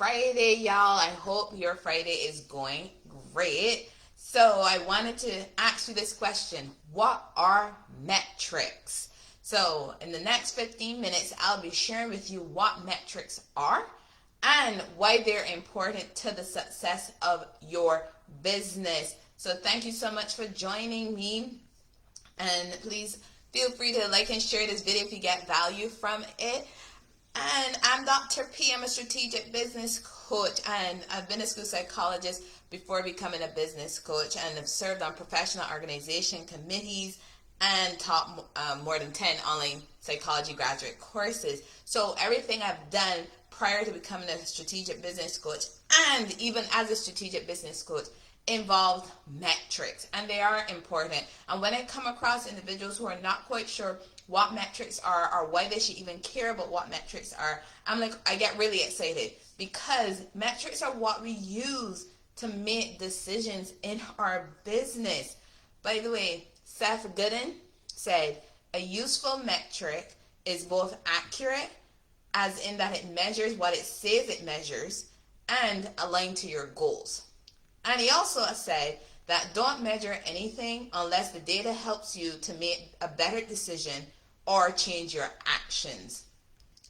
Friday, y'all. I hope your Friday is going great. So, I wanted to ask you this question. What are metrics? So, in the next 15 minutes, I'll be sharing with you what metrics are and why they're important to the success of your business. So, thank you so much for joining me. And please feel free to like and share this video if you get value from it. And I'm Dr. P. I'm a strategic business coach, and I've been a school psychologist before becoming a business coach, and have served on professional organization committees and taught more than 10 online psychology graduate courses. So everything I've done prior to becoming a strategic business coach, and even as a strategic business coach, involved metrics, and they are important. And when I come across individuals who are not quite sure what metrics are or why they should even care about what metrics are, I get really excited, because metrics are what we use to make decisions in our business. By the way, Seth Godin said a useful metric is both accurate, as in that it measures what it says it measures, and aligned to your goals. And he also said that don't measure anything unless the data helps you to make a better decision or change your actions.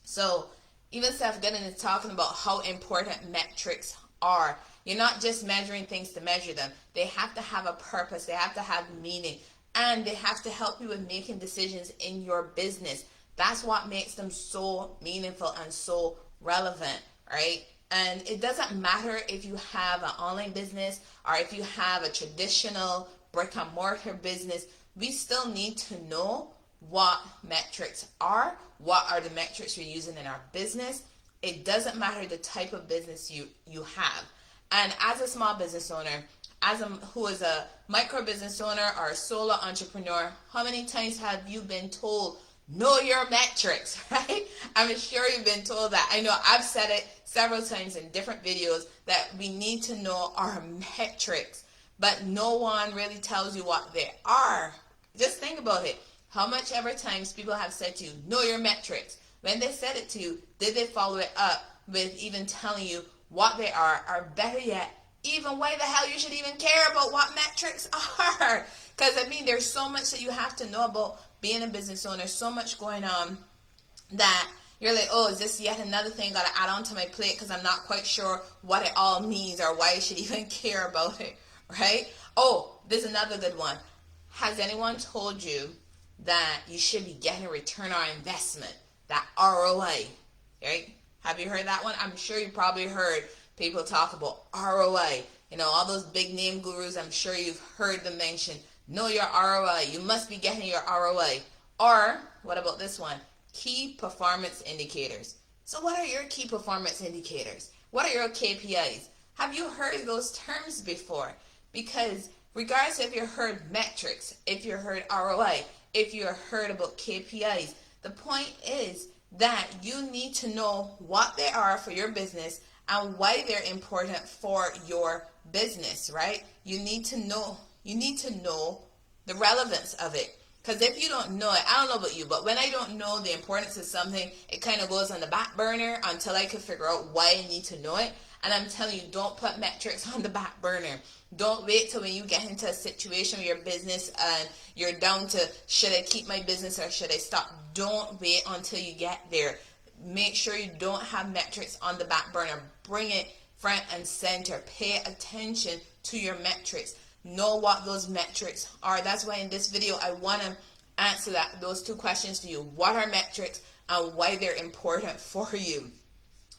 So even Seth Godin is talking about how important metrics are. You're not just measuring things to measure them. They have to have a purpose. They have to have meaning. And they have to help you with making decisions in your business. That's what makes them so meaningful and so relevant, right? And it doesn't matter if you have an online business or if you have a traditional brick and mortar business. We still need to know what metrics are. What are the metrics you're using in our business? It doesn't matter the type of business you have. And as a small business owner, who is a micro business owner or a solo entrepreneur, how many times have you been told, know your metrics, right? I'm sure you've been told that. I know I've said it several times in different videos that we need to know our metrics, but no one really tells you what they are. Just think about it. How much ever times people have said to you, know your metrics. When they said it to you, did they follow it up with even telling you what they are, or better yet, even why the hell you should even care about what metrics are? Because there's so much that you have to know about being a business owner, so much going on that you're like, oh, is this yet another thing got to add on to my plate because I'm not quite sure what it all means or why I should even care about it, right? Oh, there's another good one. Has anyone told you that you should be getting a return on investment, that ROI, right? Have you heard that one? I'm sure you probably heard people talk about ROI. All those big name gurus, I'm sure you've heard them mention, know your ROI. You must be getting your ROI. Or, what about this one? Key performance indicators. So what are your key performance indicators? What are your KPIs? Have you heard those terms before? Because regardless if you heard metrics, if you heard ROI, if you heard about KPIs, the point is that you need to know what they are for your business and why they're important for your business, right? You need to know the relevance of it. Because if you don't know it, I don't know about you, but when I don't know the importance of something, it kind of goes on the back burner until I can figure out why I need to know it. And I'm telling you, don't put metrics on the back burner. Don't wait till when you get into a situation with your business and you're down to, should I keep my business or should I stop? Don't wait until you get there. Make sure you don't have metrics on the back burner. Bring it front and center. Pay attention to your metrics. Know what those metrics are. That's why in this video I want to answer those two questions for you. What are metrics and why they're important for you?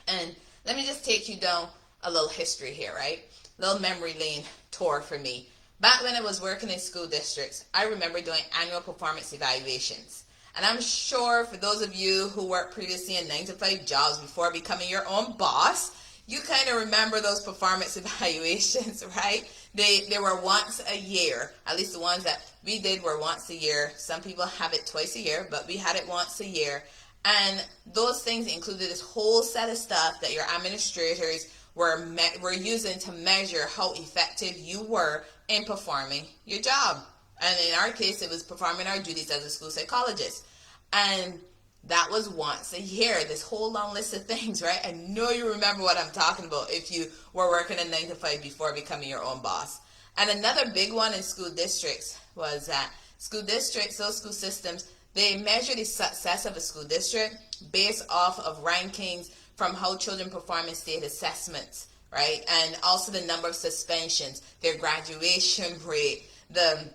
And let me just take you down a little history here, right? Little memory lane tour for me. Back when I was working in school districts, I remember doing annual performance evaluations. And I'm sure for those of you who worked previously in 9-to-5 jobs before becoming your own boss, you kind of remember those performance evaluations, right? They were once a year. At least the ones that we did were once a year. Some people have it twice a year, but we had it once a year. And those things included this whole set of stuff that your administrators were using to measure how effective you were in performing your job. And in our case, it was performing our duties as a school psychologist. And That was once a year, this whole long list of things, right? I know you remember what I'm talking about if you were working a 9 to 5 before becoming your own boss. And another big one in school districts was that school districts, those school systems, they measure the success of a school district based off of rankings from how children perform in state assessments, right? And also the number of suspensions, their graduation rate, the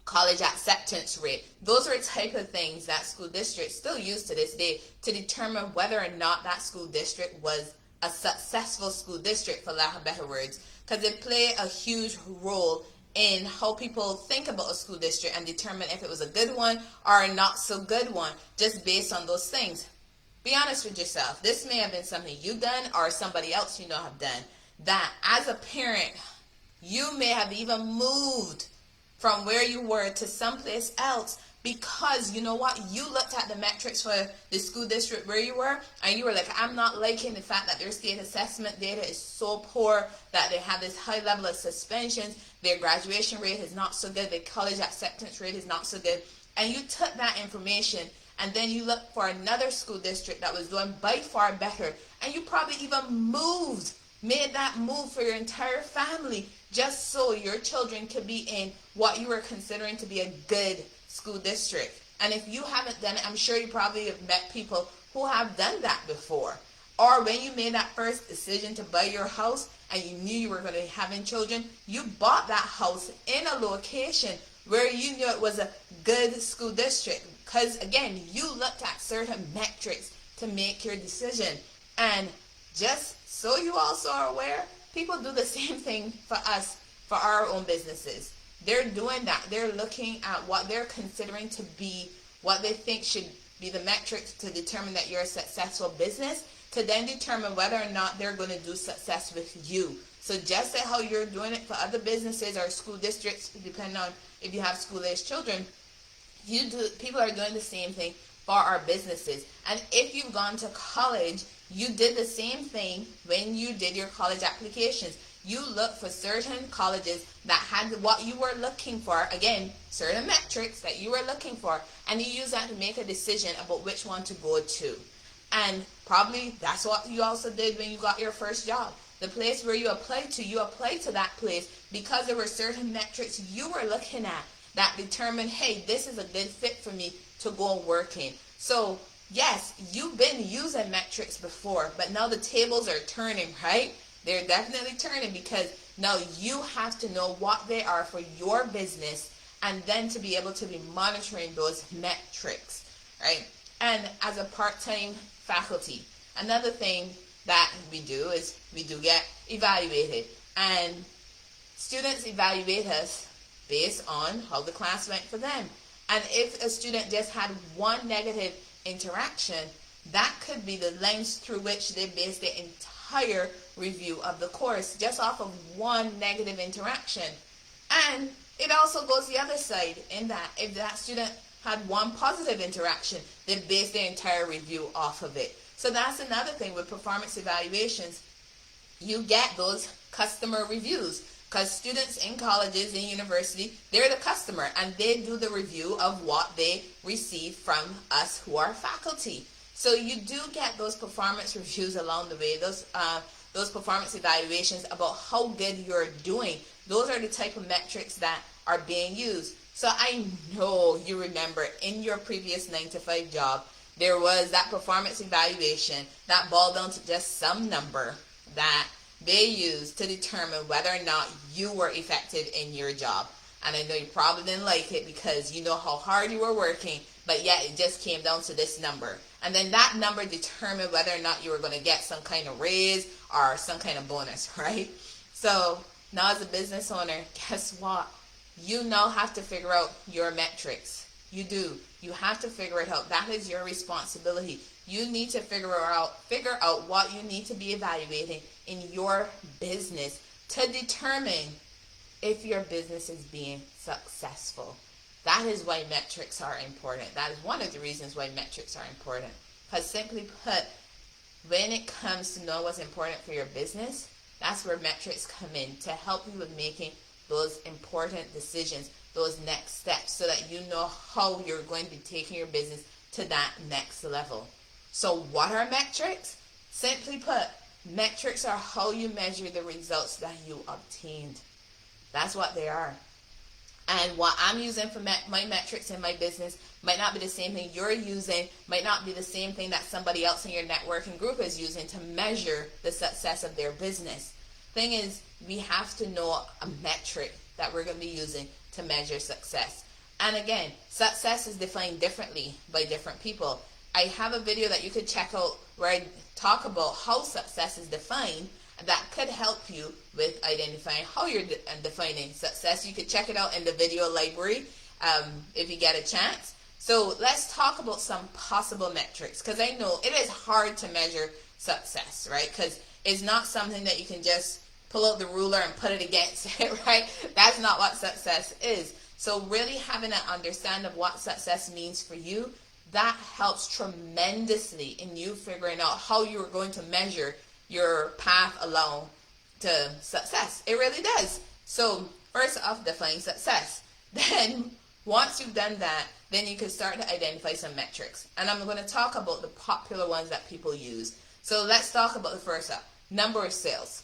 college acceptance rate. Those are the type of things that school districts still use to this day to determine whether or not that school district was a successful school district, for lack of better words, because they play a huge role in how people think about a school district and determine if it was a good one or a not so good one, just based on those things. Be honest with yourself. This may have been something you done or somebody else you know have done, that as a parent, you may have even moved from where you were to someplace else because you know what, you looked at the metrics for the school district where you were and you were like, I'm not liking the fact that their state assessment data is so poor, that they have this high level of suspensions, their graduation rate is not so good, their college acceptance rate is not so good. And you took that information and then you looked for another school district that was doing by far better, and you probably even made that move for your entire family just so your children could be in what you were considering to be a good school district. And if you haven't done it, I'm sure you probably have met people who have done that before. Or when you made that first decision to buy your house and you knew you were going to be having children, you bought that house in a location where you knew it was a good school district. Because again, you looked at certain metrics to make your decision. And just so you also are aware, people do the same thing for us, for our own businesses. They're doing that. They're looking at what they're considering to be what they think should be the metrics to determine that you're a successful business, to then determine whether or not they're going to do success with you. So just like how you're doing it for other businesses or school districts, depending on if you have school-aged children, people are doing the same thing for our businesses. And if you've gone to college, you did the same thing when you did your college applications. You looked for certain colleges that had what you were looking for, again, certain metrics that you were looking for, and you use that to make a decision about which one to go to. And probably that's what you also did when you got your first job. The place where you applied to that place because there were certain metrics you were looking at that determined, hey, this is a good fit for me to go working. So yes, you've been using metrics before, but now the tables are turning, right? They're definitely turning because now you have to know what they are for your business and then to be able to be monitoring those metrics, right? And as a part-time faculty, another thing that we do is we do get evaluated, and students evaluate us based on how the class went for them. And if a student just had one negative interaction, that could be the lens through which they base their entire review of the course just off of one negative interaction. And it also goes the other side in that if that student had one positive interaction, they base their entire review off of it. So that's another thing with performance evaluations. You get those customer reviews because students in colleges and university, they're the customer and they do the review of what they receive from us who are faculty. So you do get those performance reviews along the way, those performance evaluations about how good you're doing. Those are the type of metrics that are being used. So I know you remember in your previous 9-to-5 job, there was that performance evaluation that boiled down to just some number that they used to determine whether or not you were effective in your job. And I know you probably didn't like it because you know how hard you were working, but yet it just came down to this number. And then that number determined whether or not you were going to get some kind of raise or some kind of bonus, right? So now as a business owner, guess what? You now have to figure out your metrics. You do. You have to figure it out. That is your responsibility. You need to figure out what you need to be evaluating in your business to determine if your business is being successful. That is why metrics are important. That is one of the reasons why metrics are important. Because simply put, when it comes to know what's important for your business, that's where metrics come in to help you with making those important decisions, those next steps, so that you know how you're going to be taking your business to that next level. So what are metrics? Simply put, metrics are how you measure the results that you obtained. That's what they are. And what I'm using for my metrics in my business might not be the same thing you're using, might not be the same thing that somebody else in your networking group is using to measure the success of their business. Thing is, we have to know a metric that we're going to be using to measure success. And again, success is defined differently by different people. I have a video that you could check out where I talk about how success is defined that could help you with identifying how you're defining success. You could check it out in the video library if you get a chance. So let's talk about some possible metrics, because I know it is hard to measure success, right? Because it's not something that you can just pull out the ruler and put it against it, right? That's not what success is. So really having an understanding of what success means for you, that helps tremendously in you figuring out how you're going to measure your path along to success. It really does. So first off, define success. Then once you've done that, then you can start to identify some metrics. And I'm going to talk about the popular ones that people use. So let's talk about the first up, number of sales.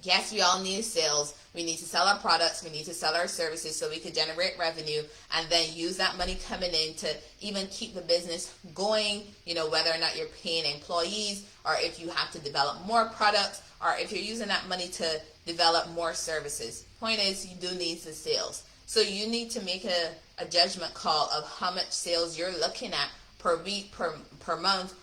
Yes, we all need sales. We need to sell our products. We need to sell our services so we can generate revenue and then use that money coming in to even keep the business going, whether or not you're paying employees or if you have to develop more products or if you're using that money to develop more services. Point is, you do need the sales. So you need to make a judgment call of how much sales you're looking at per week, per month,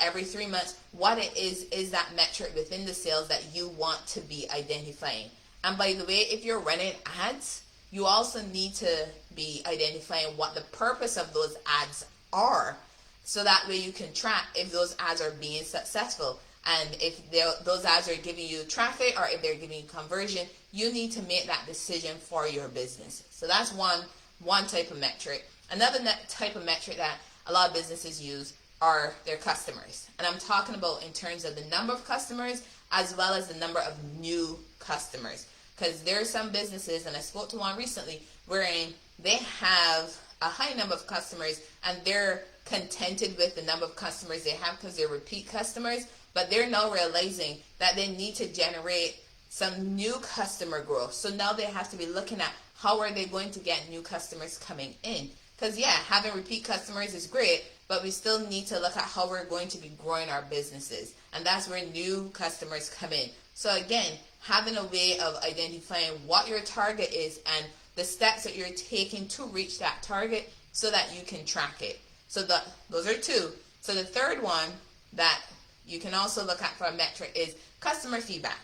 every 3 months. What it is that metric within the sales that you want to be identifying. And by the way, if you're running ads, you also need to be identifying what the purpose of those ads are. So that way you can track if those ads are being successful. And if those ads are giving you traffic or if they're giving you conversion, you need to make that decision for your business. So that's one type of metric. Another type of metric that a lot of businesses use are their customers. And I'm talking about in terms of the number of customers as well as the number of new customers. Because there are some businesses, and I spoke to one recently, wherein they have a high number of customers and they're contented with the number of customers they have because they're repeat customers, but they're now realizing that they need to generate some new customer growth. So now they have to be looking at how are they going to get new customers coming in. Because having repeat customers is great, but we still need to look at how we're going to be growing our businesses. And that's where new customers come in. So again, having a way of identifying what your target is and the steps that you're taking to reach that target so that you can track it. So those are two. So the third one that you can also look at for a metric is customer feedback.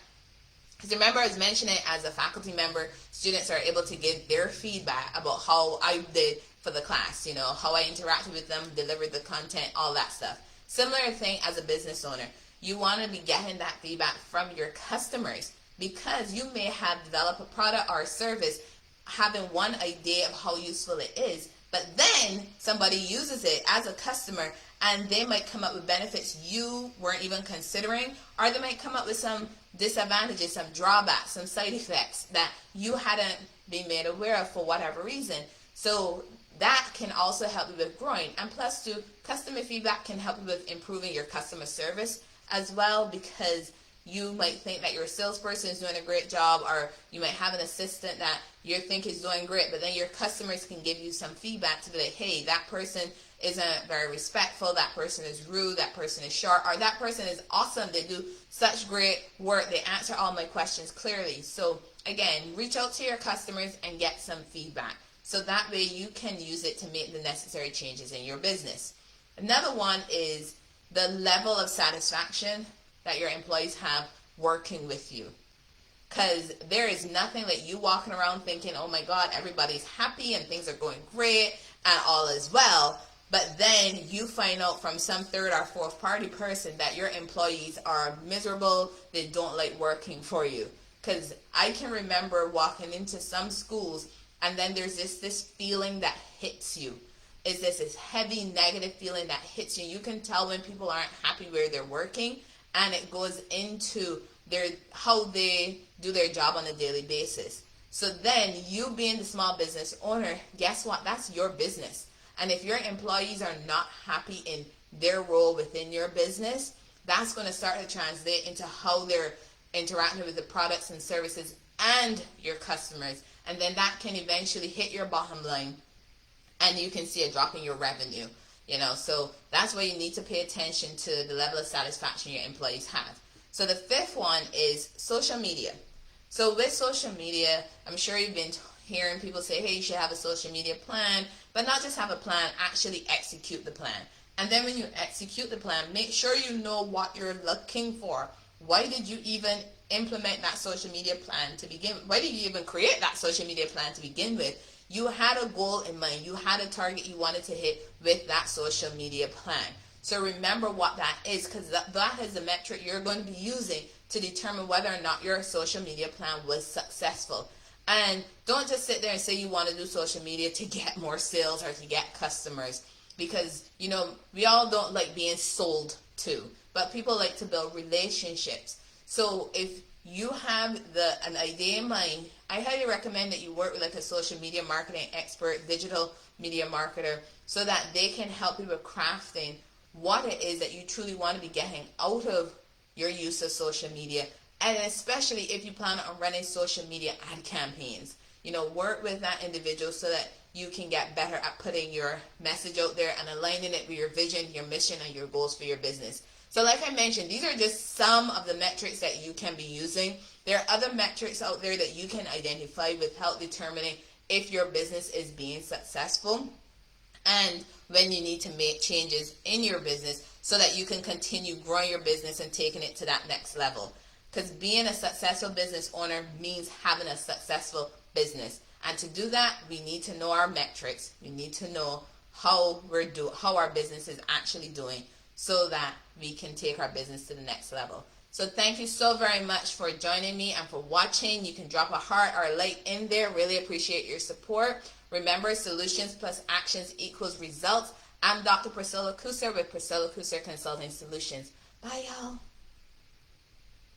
Because remember, I was mentioning as a faculty member, students are able to give their feedback about how I did for the class, how I interacted with them, delivered the content, all that stuff. Similar thing as a business owner. You want to be getting that feedback from your customers because you may have developed a product or a service having one idea of how useful it is, but then somebody uses it as a customer and they might come up with benefits you weren't even considering, or they might come up with some disadvantages, some drawbacks, some side effects that you hadn't been made aware of for whatever reason. So that can also help you with growing. And plus too, customer feedback can help you with improving your customer service as well, because you might think that your salesperson is doing a great job, or you might have an assistant that you think is doing great, but then your customers can give you some feedback to be like, hey, that person isn't very respectful, that person is rude, that person is short, or that person is awesome, they do such great work, they answer all my questions clearly. So again, reach out to your customers and get some feedback. So that way you can use it to make the necessary changes in your business. Another one is the level of satisfaction that your employees have working with you. Because there is nothing like you walking around thinking, oh my God, everybody's happy and things are going great and all is well. But then you find out from some third or fourth party person that your employees are miserable, they don't like working for you. Because I can remember walking into some schools and then there's this feeling that hits you. Is this heavy negative feeling that hits you. You can tell when people aren't happy where they're working, and it goes into how they do their job on a daily basis. So then you being the small business owner, guess what? That's your business. And if your employees are not happy in their role within your business, that's going to start to translate into how they're interacting with the products and services and your customers. And then that can eventually hit your bottom line, and you can see a drop in your revenue. So that's why you need to pay attention to the level of satisfaction your employees have. So the fifth one is social media. So with social media, I'm sure you've been hearing people say, hey, you should have a social media plan, but not just have a plan, actually execute the plan. And then when you execute the plan, make sure you know what you're looking for. Why did you even implement that social media plan to begin with? Why did you even create that social media plan to begin with? You had a goal in mind. You had a target you wanted to hit with that social media plan. So remember what that is, because that is the metric you're going to be using to determine whether or not your social media plan was successful. And don't just sit there and say you want to do social media to get more sales or to get customers, because we all don't like being sold to, but people like to build relationships. So if you have an idea in mind, I highly recommend that you work with like a social media marketing expert, digital media marketer, so that they can help you with crafting what it is that you truly want to be getting out of your use of social media. And especially if you plan on running social media ad campaigns, work with that individual so that you can get better at putting your message out there and aligning it with your vision, your mission, and your goals for your business. So like I mentioned, these are just some of the metrics that you can be using. There are other metrics out there that you can identify with help determining if your business is being successful and when you need to make changes in your business so that you can continue growing your business and taking it to that next level. Because being a successful business owner means having a successful business. And to do that, we need to know our metrics. We need to know how our business is actually doing, so that we can take our business to the next level. So thank you so very much for joining me and for watching. You can drop a heart or a like in there. Really appreciate your support. Remember, solutions plus actions equals results. I'm Dr. Priscilla Kuser with Priscilla Kuser Consulting Solutions. Bye, y'all.